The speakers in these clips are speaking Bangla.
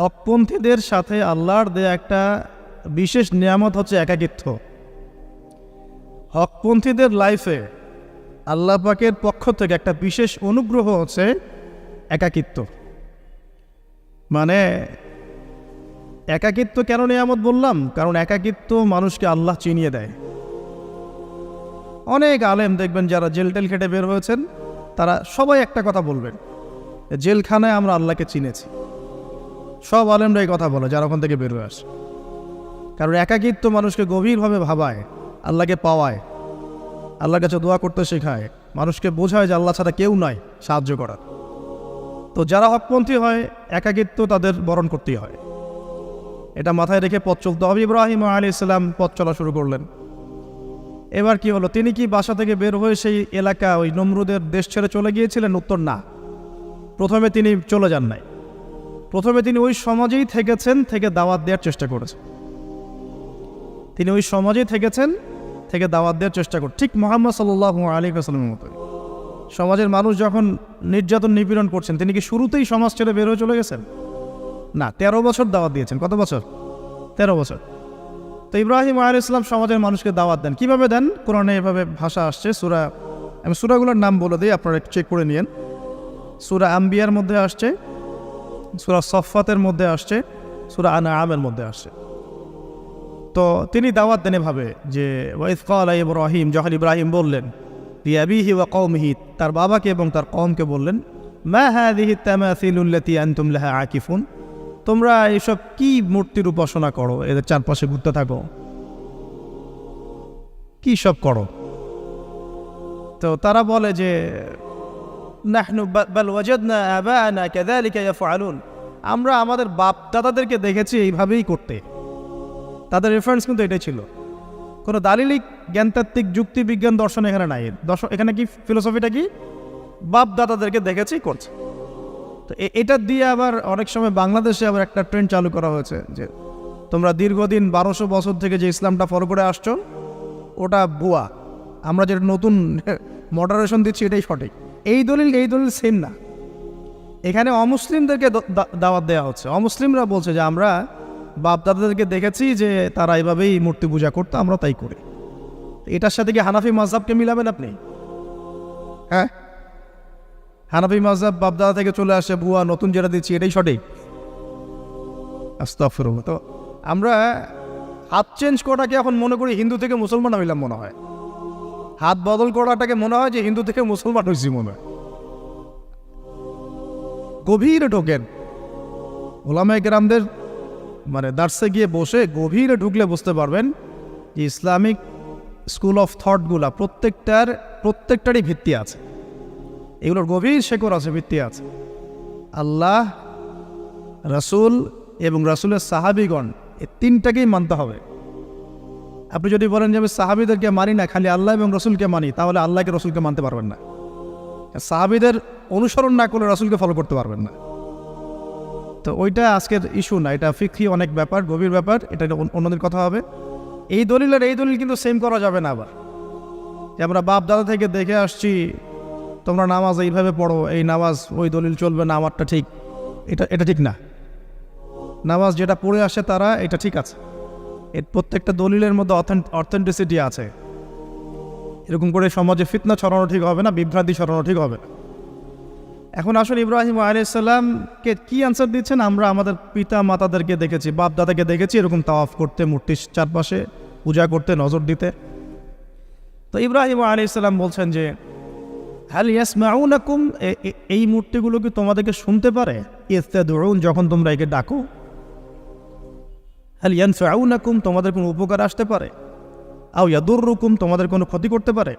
হকপন্থীদের সাথে আল্লাহর দেয়া একটা বিশেষ নিয়ামত হচ্ছে একাকিত্ব। হকপন্থীদের লাইফে আল্লাহ পাকের পক্ষ থেকে একটা বিশেষ অনুগ্রহ হচ্ছে একাকিত্ব। মানে একাকিত্ব কেন নিয়ামত বললাম? কারণ একাকিত্ব মানুষকে আল্লাহ চিনিয়ে দেয়। অনেক আলেম দেখবেন যারা জেল টেল খেটে বের হয়েছেন, তারা সবাই একটা কথা বলবেন, জেলখানায় আমরা আল্লাহকে চিনেছি। সব আলেমরা এই কথা বলে যারা ওখান থেকে বের হয়ে আসে। কারণ একাকিত্ব মানুষকে গভীরভাবে ভাবায়, আল্লাহকে পাওয়ায়, আল্লাহর কাছে দোয়া করতে শেখায়, মানুষকে বোঝায় যে আল্লাহ ছাড়া কেউ নাই সাহায্য করার। তো যারা হকপন্থী হয়, একাকিত্ব তাদের বরণ করতেই হয়। এটা মাথায় রেখে পথ চলতে হবে। ইব্রাহিম আলাইহিস সালাম পথ চলা শুরু করলেন। এবার কি হলো? তিনি কি বাসা থেকে বের হয়ে সেই এলাকা, ওই নমরুদের দেশ ছেড়ে চলে গিয়েছিলেন? উত্তর না। প্রথমে তিনি চলে যান নাই। প্রথমে তিনি ওই সমাজেই থেকেছেন, থেকে দাওয়াত দেওয়ার চেষ্টা করেছেন। তিনি ওই সমাজেই থেকেছেন, থেকে দাওয়াত দেওয়ার চেষ্টা করেন, ঠিক মুহাম্মদ সাল্লাল্লাহু আলাইহি ওয়াসাল্লামের মতো। সমাজের মানুষ যখন নির্যাতন নিপীড়ন করছেন, তিনি কি শুরুতেই সমাজ ছেড়ে বের হয়ে চলে গেছেন? না, 13 বছর দাওয়াত দিয়েছেন। কত বছর? 13 বছর। তো ইব্রাহিম আলাইহিস সালাম সমাজের মানুষকে দাওয়াত দেন। কিভাবে দেন? কোরআনে এভাবে ভাষা আসছে। আমি সূরাগুলোর নাম বলে দিই, আপনারা চেক করে নিয়েন। সূরা আম্বিয়ার মধ্যে আসছে, সূরা সফফাতের মধ্যে আসছে, সূরা আনআমের মধ্যে আসছে। তো তিনি দাওয়াত দেন এভাবে যে ওয়াইজ ক্বালা ইব্রাহিম, যখন ইব্রাহিম বললেন লিআবিহি ওয়া কওমিহি, তার বাবাকে এবং তার কওমকে বললেন, মা হাযিহি তামাসিলুল্লাতী আনতুম লাহা আকিফুন, তোমরা এসব কি মূর্তির উপাসনা করো, এদের চারপাশে ঘুরতে থাকো, কি সব করো? তো তারা বলে যে নাহনু বাল ওয়াজাদনা আবাআনা কাযালিকা ইয়াফআলুন, আমরা আমাদের বাপ দাদাদেরকে দেখেছি এইভাবেই করতে। তাদের রেফারেন্স কিন্তু এটাই ছিল। কোনো দালিলিক জ্ঞানতাত্ত্বিক যুক্তি বিজ্ঞান দর্শন এখানে নাই। এখানে কি ফিলোসফিটা কি? বাপ দাদাদেরকে দেখেছি করছে। তো এটা দিয়ে আবার অনেক সময় বাংলাদেশে আবার একটা ট্রেন্ড চালু করা হয়েছে যে তোমরা দীর্ঘদিন 1200 বছর থেকে যে ইসলামটা ফলো করে আসছো ওটা ভুয়া, আমরা যেটা নতুন মডারেশন দিচ্ছি এটাই সঠিক। এই দলিল সেম না। এখানে অমুসলিমদেরকে দাওয়াত দেওয়া হচ্ছে। অমুসলিমরা বলছে যে আমরা বাপ দাদাদেরকে দেখেছি যে তারা এইভাবেই মূর্তি পূজা করতো, আমরা তাই করি। এটার সাথে কি হানাফি মাযহাবকে মিলাবেন আপনি? হ্যাঁ, হানাফি মাযহাব বাপ দাদা থেকে চলে আসে, ভুয়া, নতুন যেটা দিচ্ছি এটাই সঠিক। আস্তাগফিরুল্লাহ। তো আমরা হাত চেঞ্জ করাটাকে এখন মনে করি হিন্দু থেকে মুসলমান হইলাম মনে হয়। হাত বদল করাটাকে মনে হয় যে হিন্দু থেকে মুসলমান হয়েছি মনে হয়। গভীরে ঢোকেন, ওলামায়ে কেরামদের মানে দার্সে গিয়ে বসে গভীরে ঢুকলে বুঝতে পারবেন যে ইসলামিক স্কুল অফ থটগুলা প্রত্যেকটারই ভিত্তি আছে। এগুলোর গভীর শেকড় আছে, ভিত্তি আছে। আল্লাহ, রাসূল এবং রাসূলের সাহাবীগণ, এই তিনটাকেই মানতে হবে। আপনি যদি বলেন যে আমি সাহাবীদেরকে মানি না, খালি আল্লাহ এবং রসুলকে মানি, তাহলে আল্লাহকে রসুলকে মানতে পারবেন না। সাহাবীদের অনুসরণ না করলে রসুলকে ফলো করতে পারবেন না। তো ওইটা আজকের ইস্যু না, এটা ফিকহি অনেক ব্যাপার, গভীর ব্যাপার, এটা অন্যদের কথা হবে। এই দলিল আর এই দলিল কিন্তু সেম করা যাবে না। আবার যে আমরা বাপ দাদা থেকে দেখে আসছি তোমরা নামাজ এইভাবে পড়ো, এই নামাজ ওই দলিল চলবে না, আমারটা ঠিক, এটা ঠিক না। নামাজ যেটা পড়ে আসে তারা এটা ঠিক আছে, এর প্রত্যেকটা দলিলের মধ্যে অথেন্টিসিটি আছে। এরকম করে সমাজে ফিতনা ছড়ানো ঠিক হবে না, বিভ্রান্তি ছড়ানো ঠিক হবে না। এখন আসলে ইব্রাহিম আলাইহিস সালামকে কি আনসার দিচ্ছেন? আমরা আমাদের পিতা মাতাদেরকে দেখেছি, বাপ দাদাকে দেখেছি এরকম তাওয়াফ করতে, মূর্তির চারপাশে পূজা করতে, নজর দিতে। তো ইব্রাহিম আলাইহিস সালাম বলছেন যে হাল ইয়াসমাউনাকুম, এই মূর্তিগুলো কি তোমাদেরকে শুনতে পারে? ইস্তাদউন, যখন তোমরা একে ডাকো। হাল ইয়ানফাউনাকুম, তোমাদের কোনো উপকার আসতে পারে? আও ইয়াদুররুকুম, তোমাদের কোনো ক্ষতি করতে পারে?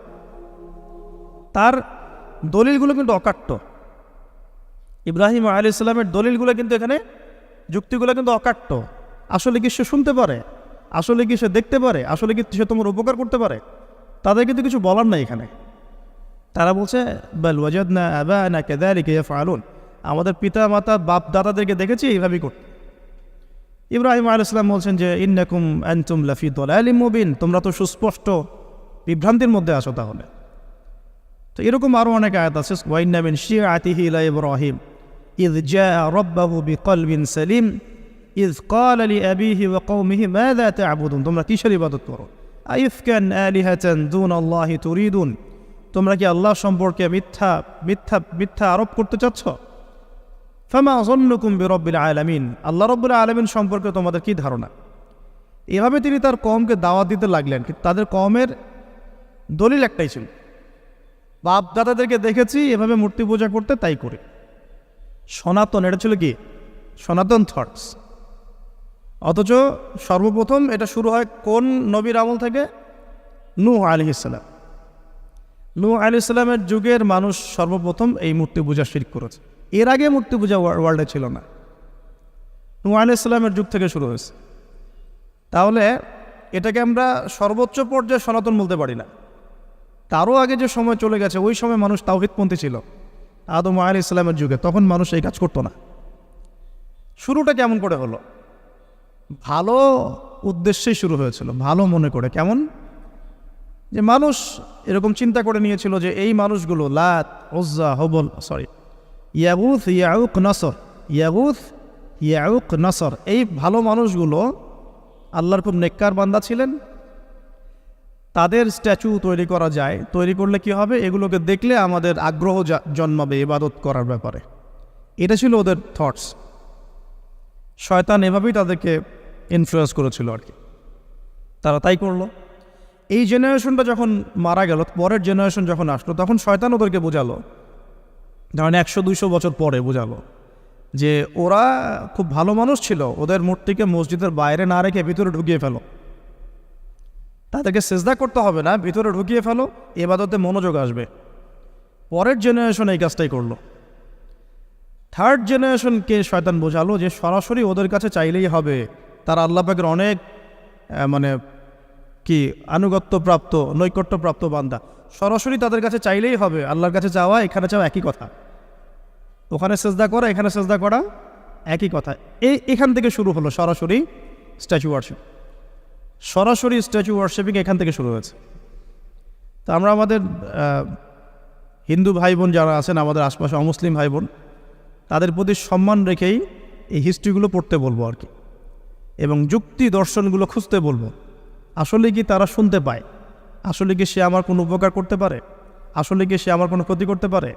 তার দলিলগুলো কিন্তু অকাট্য। ইব্রাহিম আলাইহিস সালামের দলিলগুলো কিন্তু এখানে, যুক্তিগুলো কিন্তু অকাট্য। আসলে কি সে শুনতে পারে? আসলে কি সে দেখতে পারে? আসলে কি সে তোমার উপকার করতে পারে? তাদের কিন্তু কিছু বলার নাই এখানে। তারা বলছে বাল ওয়াজাদনা আবাআনা কাযালিকা ইয়াফআলুন, আমাদের পিতা মাতা বাপ দাদাদেরকে দেখেছি এইভাবেই করতে। ইব্রাহিম আলাইহিস সালাম বলছেন যে ইন্নাকুম আনতুম লাফি দালালিম মুবিন, তোমরা তো সুস্পষ্ট বিভ্রান্তির মধ্যে আছো তাহলে। তো এরকম আরও অনেক আয়াত আছে। ওয়াইন্না মিন শিআতিহি লা ইব্রাহিম, ইয জাআ রাব্বাহু বিকলবিন সালিম ইয ক্বালা লিআবিহি ওয়া কওমিহি মাযা তা'বুদুন, তোমরা কিসের ইবাদত করো? আইফকান আলিহাতান দুনাল্লাহি তুরিদুন, তোমরা কি আল্লাহ সম্পর্কে মিথ্যা মিথ্যা মিথ্যা আরোপ করতে চাচ্ছ? ফামা যন্নুকুম বিরব্বিল আলামিন, আল্লাহ রাব্বুল আলামিন সম্পর্কে তোমাদের কি ধারণা? এভাবে তিনি তার কওমকে দাওয়াত দিতে লাগলেন। কিন্তু তাদের কওমের দলিল একটাই ছিল, বাপ দাদাদেরকে দেখেছি এভাবে মূর্তি পূজা করতে, তাই করে। সনাতন, এটা ছিল কি সনাতন থটস। অথচ সর্বপ্রথম এটা শুরু হয় কোন নবীর আমল থেকে? নূহ আলাইহিস সালাম। নূহ আলাইহিস সালামের যুগের মানুষ সর্বপ্রথম এই মূর্তি পূজা শিরক করেছে। এর আগে মূর্তি পূজা ওয়ার্ল্ডে ছিল না, নূহ আলাইহিস সালামের যুগ থেকে শুরু হয়েছে। তাহলে এটাকে আমরা সর্বোচ্চ পর্যায়ে সনাতন বলতে পারি না। তারও আগে যে সময় চলে গেছে, ওই সময় মানুষ তাওহীদপন্থী ছিল। আদম আলাইহিস সালামের যুগে তখন মানুষ এই কাজ করতো না। শুরুটা কেমন করে হলো? ভালো উদ্দেশ্যেই শুরু হয়েছিল, ভালো মনে করে। কেমন? যে মানুষ এরকম চিন্তা করে নিয়েছিল যে এই মানুষগুলো লাত, উজ্জা, হবল, ইয়াগুথ, ইয়াউক, নসর, ইয়াগুথ, ইয়াউক, নসর, এই ভালো মানুষগুলো আল্লাহর খুব নেককার বান্দা ছিলেন। তাদের স্ট্যাচু তৈরি করা যায়, তৈরি করলে কি হবে? এগুলোকে দেখলে আমাদের আগ্রহ জন্মাবে ইবাদত করার ব্যাপারে। এটা ছিল ওদের থটস। শয়তান এভাবেই তাদেরকে ইনফ্লুয়েন্স করেছিল আর কি, তারা তাই করলো। এই জেনারেশনটা যখন মারা গেল, পরের জেনারেশন যখন আসলো, তখন শয়তান ওদেরকে বোঝালো, ধরেন 100-200 বছর পরে বোঝালো যে ওরা খুব ভালো মানুষ ছিল, ওদের মূর্তিকে মসজিদের বাইরে না রেখে ভিতরে ঢুকিয়ে ফেলো, তাদেরকে সেজদা করতে হবে না, ভিতরে ঢুকিয়ে ফেলো, ইবাদতে মনোযোগ আসবে। পরের জেনারেশন এই কাজটাই করলো। থার্ড জেনারেশনকে শয়তান বোঝালো যে সরাসরি ওদের কাছে চাইলেই হবে, তারা আল্লাহ পাকের অনেক কি আনুগত্যপ্রাপ্ত, নৈকট্যপ্রাপ্ত বান্দা, সরাসরি তাদের কাছে চাইলেই হবে। আল্লাহর কাছে চাওয়া, এখানে চাওয়া একই কথা, ওখানে সেজদা করা, এখানে সেজদা করা একই কথা। এখান থেকে শুরু হলো সরাসরি স্ট্যাচু ওয়ার্শিপ। সরাসরি স্ট্যাচু ওয়ার্শিপিং এখান থেকে শুরু হয়েছে। তো আমরা আমাদের হিন্দু ভাই বোন যারা আছেন, আমাদের আশপাশে অমুসলিম ভাই বোন, তাদের প্রতি সম্মান রেখেই এই হিস্ট্রিগুলো পড়তে বলবো আর কি, এবং যুক্তি দর্শনগুলো খুঁজতে বলবো। আসলে কি তারা শুনতে পায়? আসলে কি সে আমার কোনো উপকার করতে পারে? আসলে কি সে আমার কোনো ক্ষতি করতে পারে?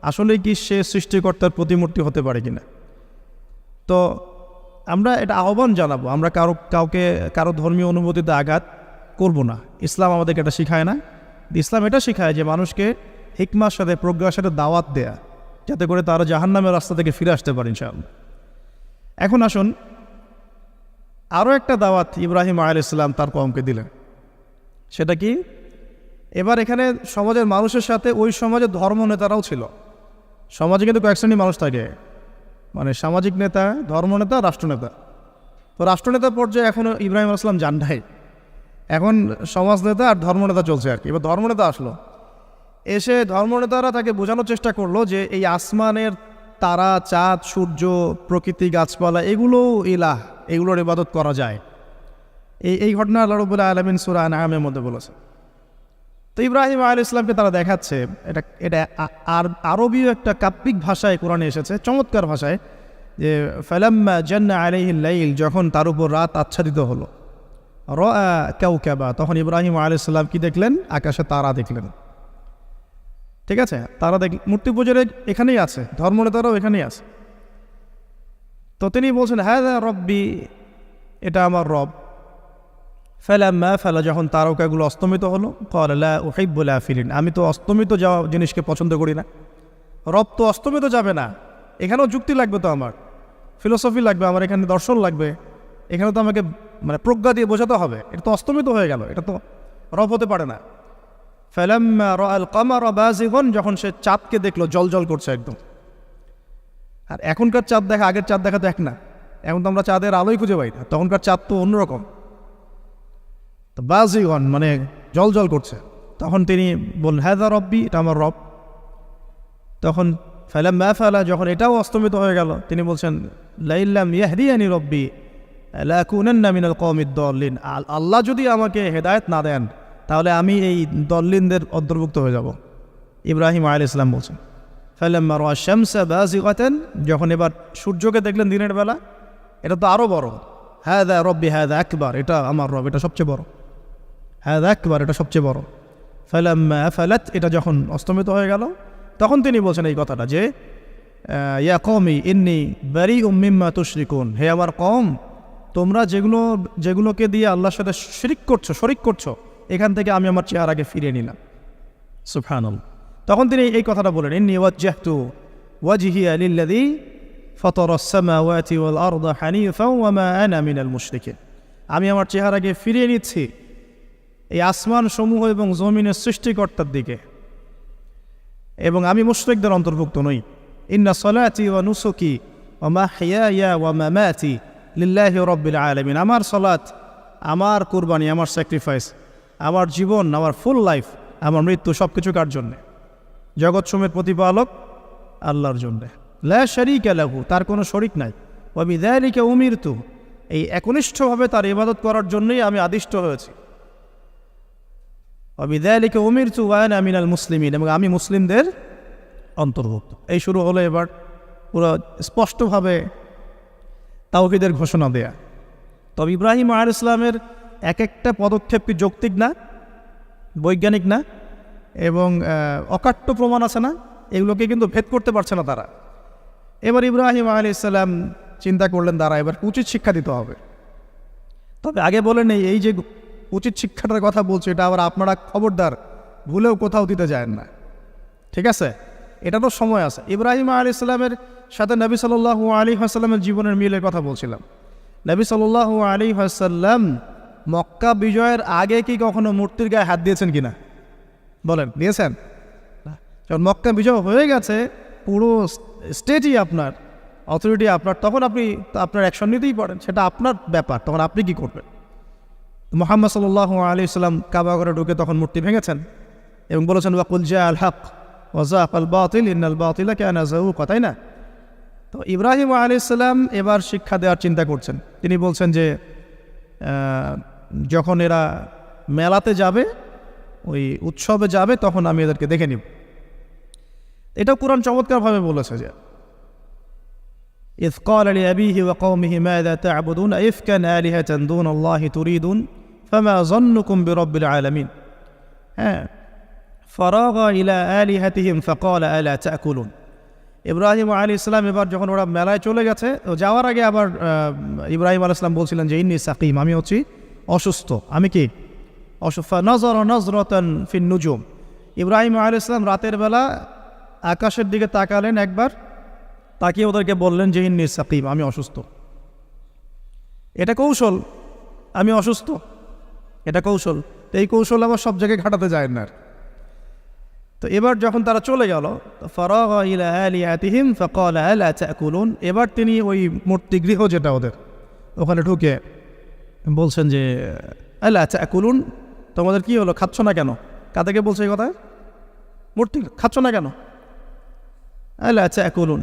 আসলে কি সে সৃষ্টিকর্তার প্রতিমূর্তি হতে পারে কিনা? তো আমরা এটা আহ্বান জানাবো, আমরা কারো ধর্মীয় অনুভূতিতে আঘাত করব না। ইসলাম আমাদেরকে এটা শিখায় না। ইসলাম এটা শিখায় যে মানুষকে হিকমার সাথে, প্রজ্ঞার সাথে দাওয়াত দেয়া, যাতে করে তারা জাহান্নামের রাস্তা থেকে ফিরে আসতে পারে ইনশাআল্লাহ। এখন আসুন, আরও একটা দাওয়াত ইব্রাহিম আলাইহিস সালাম তার কওমকে দিলেন। সেটা কি? এবার এখানে সমাজের মানুষের সাথে ওই সমাজের ধর্ম নেতারাও ছিল। সমাজে কিন্তু কয়েক শ্রেণীর মানুষ থাকে, মানে সামাজিক নেতা, ধর্মনেতা, রাষ্ট্রনেতা। তো রাষ্ট্রনেতা পর্যায়ে এখনও ইব্রাহিম আলাইহিস সালাম যান নাই, এখন সমাজ নেতা আর ধর্মনেতা চলছে আর কি। এবার ধর্মনেতা আসলো, এসে ধর্মনেতারা তাকে বোঝানোর চেষ্টা করলো যে এই আসমানের তারা, চাঁদ, সূর্য, প্রকৃতি, গাছপালা, এগুলো ইলাহ, এগুলোর ইবাদত করা যায়। এই ঘটনা আল্লাহ রাব্বুল আলামিন সূরা আনআমের মধ্যে বলেছে। তো ইব্রাহিম আলাইহিস সালামকে তারা দেখাচ্ছে, এটা আরবীয় একটা কাব্যিক ভাষায় কোরআনে এসেছে, চমৎকার ভাষায়, যে ফালাম্মা জান্না আলাইহিল লাইল, যখন তার উপর রাত আচ্ছাদিত হলো, রাআ কাওকাবা, তখন ইব্রাহিম আলাইহিস সালাম কি দেখলেন? আকাশে তারা দেখলেন। ঠিক আছে, তারা মূর্তি পূজার এখানেই আছে, ধর্মনেতারাও এখানেই আছে। তো তিনি বলছেন হাযা রব্বি, এটা আমার রব। ফালাম্মা ফালা, যখন তারকাগুলো অস্তমিত হলো, ক্বালা লা উহিব্বুল আফিলিন, আমি তো অস্তমিত যাওয়া জিনিসকে পছন্দ করি না। রব তো অস্তমিত যাবে না, এখানেও যুক্তি লাগবে, তো আমার ফিলোসফি লাগবে, আমার এখানে দর্শন লাগবে, এখানে তো আমাকে মানে প্রজ্ঞা দিয়ে বোঝাতে হবে। এটা তো অস্তমিত হয়ে গেল, এটা তো রব হতে পারে না। ফালাম্মা রাআল কামারা বাযিগান, যখন সে চাঁদকে দেখলো জলজল করছে একদম। আর এখনকার চাঁদ দেখা আগের চাঁদ দেখা তো এক না, এখন তো আমরা চাঁদের আলোই খুঁজে পাই না, তখনকার চাঁদ তো অন্যরকম। তো বাযিগান মানে জলজল করছে, তখন তিনি বললেন হাযা রব্বি, এটা আমার রব। তখন ফালাম্মা ফালা, যখন এটাও অস্তমিত হয়ে গেল, তিনি বলছেন লাইল্লাম ইয়াহদিয়ানি রব্বি লাকুনান্না মিনাল কওমিদ দাল্লিন, আল্লাহ যদি আমাকে হেদায়েত না দেন তাহলে আমি এই দল্লিনদের অন্তর্ভুক্ত হয়ে যাব। ইব্রাহিম আলাইহিস সালাম বলছেন ফালাম্মা রাআ শামসা বাযিগাতান, যখন এবার সূর্যকে দেখলেন দিনের বেলা, এটা তো আরও বড়। হাযা রব্বি হাযা আকবার, এটা আমার রব, এটা সবচেয়ে বড়। হাযা আকবার, এটা সবচেয়ে বড়। ফালাম্মা আফালাত, এটা যখন অস্তমিত হয়ে গেল, তখন তিনি বলছেন এই কথাটা যে ইয়া কওমি ইন্নী বারিউম মিম্মা তুশরিকুন, হে আমার কওম, তোমরা যেগুলোকে দিয়ে আল্লাহর সাথে শরিক করছো, এখান থেকে আমি আমার চেহারাকে ফিরিয়ে নিলাম। সুবহানাল্লাহ। তখন তিনি এই কথাটা বলেন, ইন্নী ওয়াজ্জাহতু ওয়াজহিয়া লিল্লাযী ফাতারাস সামাওয়াতি ওয়াল আরদা হানিফাও ওয়া মা আনা মিনাল মুশরিকিন, আমি আমার চেহারাকে ফিরিয়ে নিচ্ছি এই আসমান সমূহ এবং জমিনের সৃষ্টিকর্তার দিকে, এবং আমি মুশরিকদের অন্তর্ভুক্ত নই। ইন্না সলাতি ওয়া নুসুকি ওয়া মাহইয়ায়া ওয়া মামাতি লিল্লাহি রাব্বিল আলামিন, আমার সলাত, আমার কুরবানি, আমার স্যাক্রিফাইস, আমার জীবন, আমার ফুল লাইফ, আমার মৃত্যু, সব কিছু কার জন্যে? জগৎসমূহের প্রতিপালক আল্লাহর জন্যে। লা শারীকা লাহু, তার কোনো শরিক নাই। ওয়া বিযালিকা উমিরতু, এই একনিষ্ঠভাবে তার ইবাদত করার জন্যই আমি আদিষ্ট হয়েছি। ওয়া বিযালিকা উমিরতু ওয়া আনা মিনাল মুসলিমিন, এবং আমি মুসলিমদের অন্তর্ভুক্ত। এই শুরু হলো এবার পুরো স্পষ্টভাবে তাওহীদের ঘোষণা দেয়া। তবে ইব্রাহিম আলাইহিস সালামের এক একটা পদক্ষেপ কি যৌক্তিক না, বৈজ্ঞানিক না, এবং অকাট্য প্রমাণ আছে না, এগুলোকে কিন্তু ভেদ করতে পারছে না তারা। এবার ইব্রাহিম আলাইহিস সালাম চিন্তা করলেন, তারা এবার উচিত শিক্ষা দিতে হবে। তবে আগে বলেন, এই যে উচিত শিক্ষাটার কথা বলছে, এটা আবার আপনারা খবরদার ভুলেও কোথাও দিতে যায় না, ঠিক আছে? এটা তো সময় আছে। ইব্রাহিম আলাইহিস সালামের সাথে নবী সাল্লাল্লাহু আলাইহি ওয়াসাল্লামের জীবনের মিলের কথা বলছিলাম। নবী সাল্লাল্লাহু আলাইহি ওয়াসাল্লাম মক্কা বিজয়ের আগে কি কখনো মূর্তির গায়ে হাত দিয়েছেন কিনা বলেন? দিয়েছেন? যখন মক্কা বিজয় হয়ে গেছে, পুরো স্টেটই আপনার, অথরিটি আপনার, তখন আপনি আপনার অ্যাকশন নিতেই পারেন, সেটা আপনার ব্যাপার, তখন আপনি কি করবেন? মুহাম্মদ সাল্লাল্লাহু আলাইহি ওয়াসাল্লাম কাবা ঘরে ঢুকে তখন মূর্তি ভেঙেছেন এবং বলেছেন ওয়াকুল জাআল হক ওয়া যাকাল বাতিল ইন্নাল বাতিলা কানা যাহুকা, তাই না? তো ইব্রাহিম আলাইহিস সালাম এবার শিক্ষা দেওয়ার চিন্তা করছেন। তিনি বলছেন যে যখন এরা মেলাতে যাবে, ওই উৎসবে যাবে, তখন আমি এদেরকে দেখে নিব। এটাও কুরআন চমৎকারভাবে বলেছে যে ইয ক্বালা লিআবিহি ওয়া কওমিহি মাযা তা'বুদুন আইফকান আলিহাতান দুনাল্লাহি তুরিদুন ফামা যান্নুকুম বিরাব্বিল আলামিন। হ্যাঁ, ফারাগা ইলা আলিহাতিহিম ফাকালা আলা তা'কুলুন। ইব্রাহিম আলাইহিস সালাম এবার যখন ওরা মেলায় চলে গেছে, যাওয়ার আগে আবার ইব্রাহিম আলাইহিস সালাম বলছিলেন যে ইন্নী সাকিম, আমি হচ্ছি অসুস্থ। আমি কি অসুস্থ? নাযারা নাযরাতান ফিন নুজুম, ইব্রাহিম আলাইহিস সালাম রাতের বেলা আকাশের দিকে তাকালেন একবার, তাকিয়ে ওদেরকে বললেন যে ইন্নী সাকিম, আমি অসুস্থ। এটা কৌশল, আমি অসুস্থ, এটা কৌশল। তো এই কৌশল আবার সব জায়গায় ঘাটাতে যায় না। তো এবার যখন তারা চলে গেল, ফারাগা ইলা আলিহাতিহিম ফাকালা আলা তা'কুলুন, এবার তিনি ওই মূর্তিগৃহ যেটা ওদের, ওখানে ঢুকে বলছেন যে আলা তা'কুলুন, তোমাদের কি হলো, খাচ্ছ না কেন? কাদেরকে বলছে এই কথা? মূর্তি, খাচ্ছ না কেন? আলা তা'কুলুন।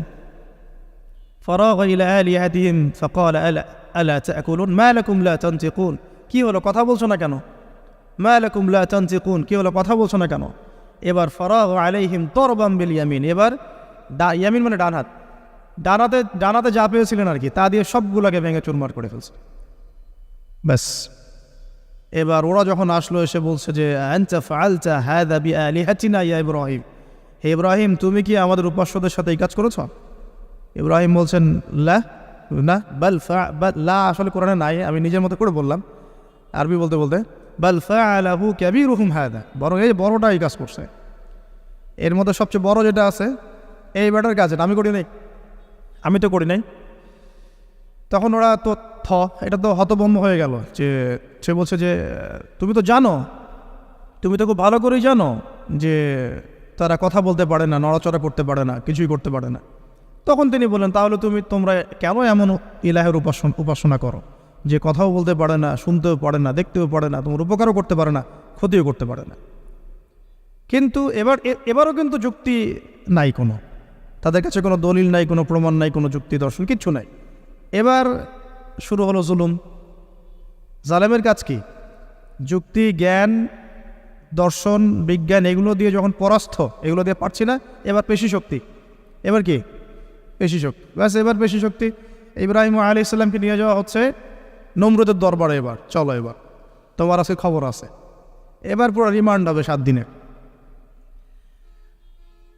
ফারাগা ইলা আলিহাতিহিম ফাকালা আলা তা'কুলুন মা লাকুম লা তানতিকুন, কি হলো, কথা বলছো না কেন? মা লাকুম লা তানতিকুন, কি হলো, কথা বলছো না কেন? এবার ফারাগা আলাইহিম দরবাম বিল ইয়ামিন, এবার ইয়ামিন মানে ডান হাত, ডানাতে যা পেয়েছিলেন আর কি, তা দিয়ে সবগুলোকে ভেঙে চুরমার করে ফেলছে। ব্যাস, এবার ওরা যখন আসলো, এসে বলছে যে আনতা ফাআলতা হাযা বিআলিহাতিনা ইয়া ইব্রাহিম, হে ইব্রাহিম, তুমি কি আমাদের উপাস্যদের সাথে এই কাজ করেছ? ইব্রাহিম বলছেন লা, না, বাল লা আসলে কোরআনে নাই, আমি নিজের মতো করে বললাম আরবি বলতে বলতে। বাল ফাআলাহু কাবীরুহুম হাযা, বরং এই বড়টা এই কাজ করছে, এর মধ্যে সবচেয়ে বড় যেটা আছে এই ব্যাটার কাজ, আমি করি নাই, আমি তো করি নাই। তখন ওরা তো এটা তো হতভম্ব হয়ে গেল, যে সে বলছে যে তুমি তো জানো, তুমি তো খুব ভালো করেই জানো যে তারা কথা বলতে পারে না, নড়াচড়া করতে পারে না, কিছুই করতে পারে না। তখন তিনি বললেন, তাহলে তোমরা কেন এমন ইলাহের উপাসনা করো যে কথাও বলতে পারে না, শুনতেও পারে না, দেখতেও পারে না, তোমার উপকারও করতে পারে না, ক্ষতিও করতে পারে না? কিন্তু এবারও কিন্তু যুক্তি নাই কোনো, তাদের কাছে কোনো দলিল নাই, কোনো প্রমাণ নাই, কোনো যুক্তি দর্শন কিচ্ছু নাই। এবার শুরু হলো জুলুম। জালেমের কাজ কি? যুক্তি, জ্ঞান, দর্শন, বিজ্ঞান এগুলো দিয়ে যখন পরাস্ত, এগুলো দিয়ে পারছি না, এবার পেশি শক্তি, এবার কি পেশি শক্তি, ব্যাস এবার পেশি শক্তি। ইব্রাহিম আলাইহিস সালামকে নিয়ে যাওয়া হচ্ছে নমরুদের দরবারে। এবার চলো, এবার তোমার আজকে খবর আছে। এবার পুরো রিমান্ড হবে 7 দিনের।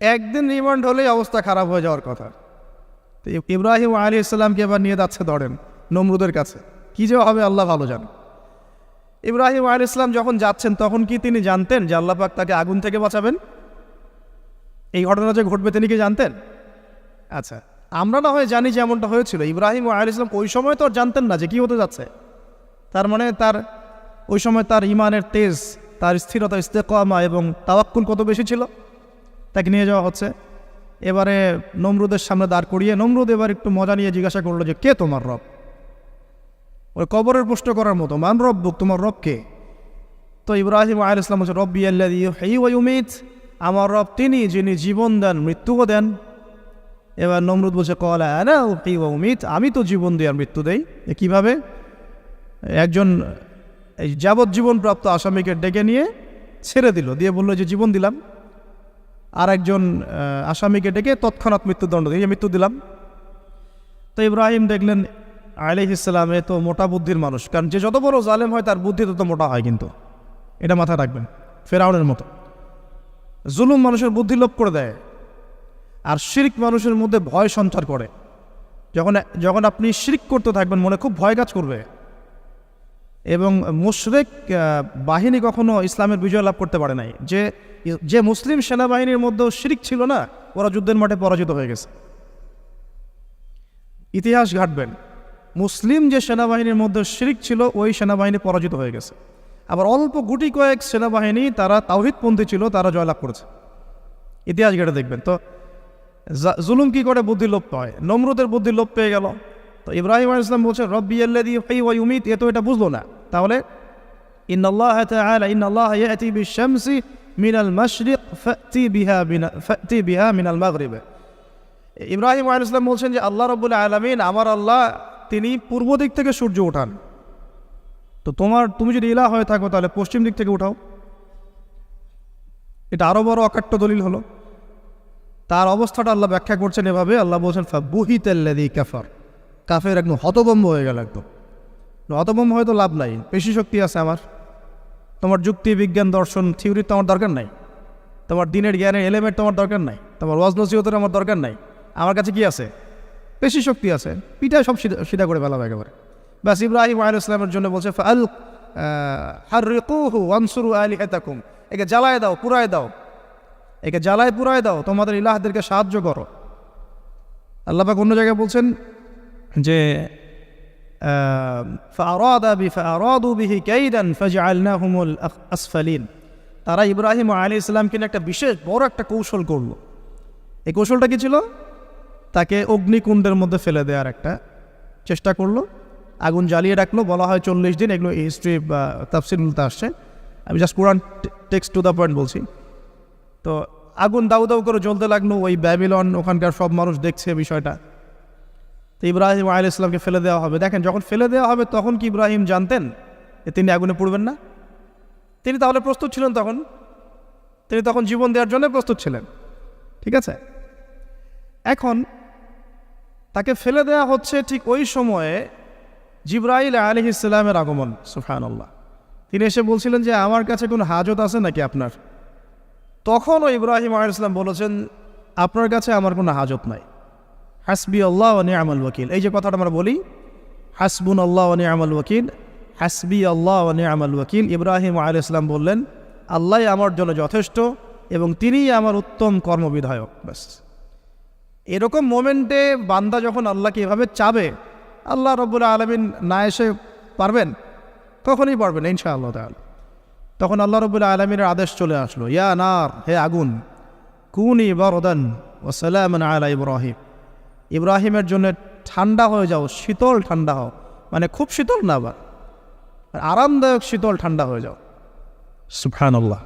একদিন রিমান্ড হলেই অবস্থা খারাপ হয়ে যাওয়ার কথা। তো ইব্রাহিম আলাইহিস সালামকে এবার নিয়ে যাচ্ছে ধরেন নমরুদের কাছে। কি যে হবে আল্লাহ ভালো জানেন। ইব্রাহিম আলাইহিস সালাম যখন যাচ্ছেন তখন কি তিনি জানতেন যে আল্লাহ পাক তাকে আগুন থেকে বাঁচাবেন? এই ঘটনা যে ঘটবে তিনি কি জানতেন? আচ্ছা, আমরা না হয় জানি যে এমনটা হয়েছিল। ইব্রাহিম আলাইহিস সালাম ওই সময় তো আর জানতেন না যে কি হতে যাচ্ছে। তার মানে তার ওই সময় তার ইমানের তেজ, তার স্থিরতা, ইস্তেকামা এবং তাওয়াক্কুল কত বেশি ছিল। তাকে নিয়ে যাওয়া হচ্ছে। এবারে নমরুদের সামনে দাঁড় করিয়ে নমরুদ এবার একটু মজা নিয়ে জিজ্ঞাসা করলো যে কে তোমার রব? ওই কবরের প্রশ্ন করার মতো, মান রব্বুক, তোমার রব কে? তো ইব্রাহিম আলাইহিস সালাম বলছে রব্বি আল্লাযী ইউহয়ী ওয়া ইউমীত, আমার রব তিনি যিনি জীবন দেন মৃত্যুও দেন। এবার নমরুদ বলছে ক্বালা আনা উহয়ী ওয়া উমীত, আমি তো জীবন দিই আর মৃত্যু দেই। কীভাবে? একজন এই যাবজ্জীবনপ্রাপ্ত আসামিকে ডেকে নিয়ে ছেড়ে দিল, দিয়ে বললো যে জীবন দিলাম। আর একজন আসামিকে ডেকে তৎক্ষণাৎ মৃত্যুদণ্ড দিয়ে মৃত্যু দিলাম। তো ইব্রাহিম দেখলেন আলাইহিস সালাম এ তো মোটা বুদ্ধির মানুষ, কারণ যে যত বড় জালেম হয় তার বুদ্ধি তত মোটা হয়, কিন্তু এটা মাথায় রাখবেন। ফেরাউনের মতো জুলুম মানুষের বুদ্ধি লোপ করে দেয়, আর শিরক মানুষের মধ্যে ভয় সঞ্চার করে। যখন আপনি শিরক করতে থাকবেন মনে খুব ভয় কাজ করবে। এবং মুশরিক বাহিনী কখনো ইসলামের বিজয় লাভ করতে পারে নাই। যে মুসলিম সেনাবাহিনীর মধ্যেও শিরক ছিল না, ওরা যুদ্ধের মাঠে পরাজিত হয়ে গেছে। ইতিহাস ঘাটবেন, মুসলিম যে সেনাবাহিনীর মধ্যে শিরক ছিল ওই সেনাবাহিনী পরাজিত হয়ে গেছে। আবার অল্প গুটি কয়েক সেনাবাহিনী তারা তাওহীদপন্থী ছিল, তারা জয়লাভ করেছে। ইতিহাস ঘেটে দেখবেন। তো জুলুম কি করে বুদ্ধি লোপ পায়? নমরুদের বুদ্ধি লোপ পেয়ে গেল। তো ইব্রাহিম আলাইহিস সালাম বলছেন রব্বি আল্লাযী ইউহয়ী ওয়া ইউমীত, এ তো এটা বুঝলো না। তাহলে ইন্নাল্লাহা তাআলা ইন্নাল্লাহা ইয়াতি বিশ-শামসি মিনাল মাশরিক ফাতি বিহা মিনাল মাগরিব। ইব্রাহিম আলাইহিস সালাম বলছেন যে আল্লাহ রাব্বুল আলামিন, আমার আল্লাহ, তিনি পূর্ব দিক থেকে সূর্য ওঠান। তো তুমি যদি ইলাহ হয়ে থাকো তাহলে পশ্চিম দিক থেকে উঠাও। এটা আরো বড় অকাট্য দলিল হলো। তার অবস্থাটা আল্লাহ ব্যাখ্যা করছেন এভাবে, আল্লাহ বলছেন ফাবুহিতাল্লাযী কাফার, কাফের একদম হতভম্ব হয়ে গেল। একদম হতভম্ব হয়তো লাভ নাই, পেশি শক্তি আছে আমার। তোমার যুক্তি, বিজ্ঞান, দর্শন, থিওরি তো আমার দরকার নাই। তোমার দিনের জ্ঞানের এলিমেন্ট তোমার দরকার নাই। তোমার ওয়াজ নসিহতের আমার দরকার নাই। আমার কাছে কি আছে? পেশি শক্তি আছে। পিঠায় সব সিধা করে ফেলা হয় একেবারে। ব্যাস ইব্রাহিম আলাইহিস সালামের জন্য বলছে হাররিকুহু ওয়ানসুরু আলিহাতাকুম, একে জ্বালায় দাও, পুরায় দাও, একে জ্বালায় পুরায় দাও, তোমাদের ইলাহদেরকে সাহায্য করো। আল্লাহ পাক অন্য জায়গায় বলছেন যে ফাআরাদু বিহি কাইদান ফাজআলনাহুমুল আসফালিন, তারা ইব্রাহিম আলাইহিস সালামকে একটা বিশেষ বড় একটা কৌশল করলো। এই কৌশলটা কি ছিল? তাকে অগ্নিকুণ্ডের মধ্যে ফেলে দেওয়ার একটা চেষ্টা করলো, আগুন জ্বালিয়ে রাখলো। বলা হয় 40 দিন, এগুলো হিস্ট্রি বা তাফসীরগুলোতে আসছে। আমি just Quran text to the point বলছি। তো আগুন দাউ দাউ করে জ্বলতে লাগলো। ওই ব্যাবিলন, ওখানকার সব মানুষ দেখছে বিষয়টা। তো ইব্রাহিম আলাইহিস সালামকে ফেলে দেওয়া হবে। দেখেন, যখন ফেলে দেওয়া হবে তখন কি ইব্রাহিম জানতেন যে তিনি আগুনে পুড়বেন না? তিনি তাহলে প্রস্তুত ছিলেন। তিনি তখন জীবন দেওয়ার জন্য প্রস্তুত ছিলেন। ঠিক আছে, এখন তাকে ফেলে দেওয়া হচ্ছে। ঠিক ওই সময়ে জিবরাইল আলাইহিস সালামের আগমন। সুবহানাল্লাহ। তিনি এসে বলছিলেন যে আমার কাছে কোনো হাজত আছে নাকি আপনার? তখনও ইব্রাহিম আলাইহিস সালাম বলেছেন আপনার কাছে আমার কোনো হাজত নাই। হাসবি আল্লাহ ওয়া নি'মাল ওয়াকিল, এই যে কথাটা আমরা বলি, হাসবুন আল্লাহ ওয়া নি'মাল ওয়াকিল, হাসবি আল্লাহ ওয়া নি'মাল ওয়াকিল। ইব্রাহিম আলাইহিস সালাম বললেন আল্লাহ আমার জন্য যথেষ্ট এবং তিনিই আমার উত্তম কর্মবিধায়ক। ব্যাস, এরকম মোমেন্টে বান্দা যখন আল্লাহকে এভাবে চাবে, আল্লাহ রাব্বুল আলামিন না এসে পারবেন? কখনই পারবেন না ইনশাআল্লাহ তাআলা। তখন আল্লাহ রাব্বুল আলামিনের আদেশ চলে আসলো, ইয়া নার, হে আগুন, কুনি বারদান ওয়া সালামান আলা ইব্রাহিম, ইব্রাহিমের জন্য ঠান্ডা হয়ে যাও, শীতল ঠান্ডা হও। মানে খুব শীতল না, আবার আরামদায়ক শীতল ঠান্ডা হয়ে যাও। সুবহানাল্লাহ।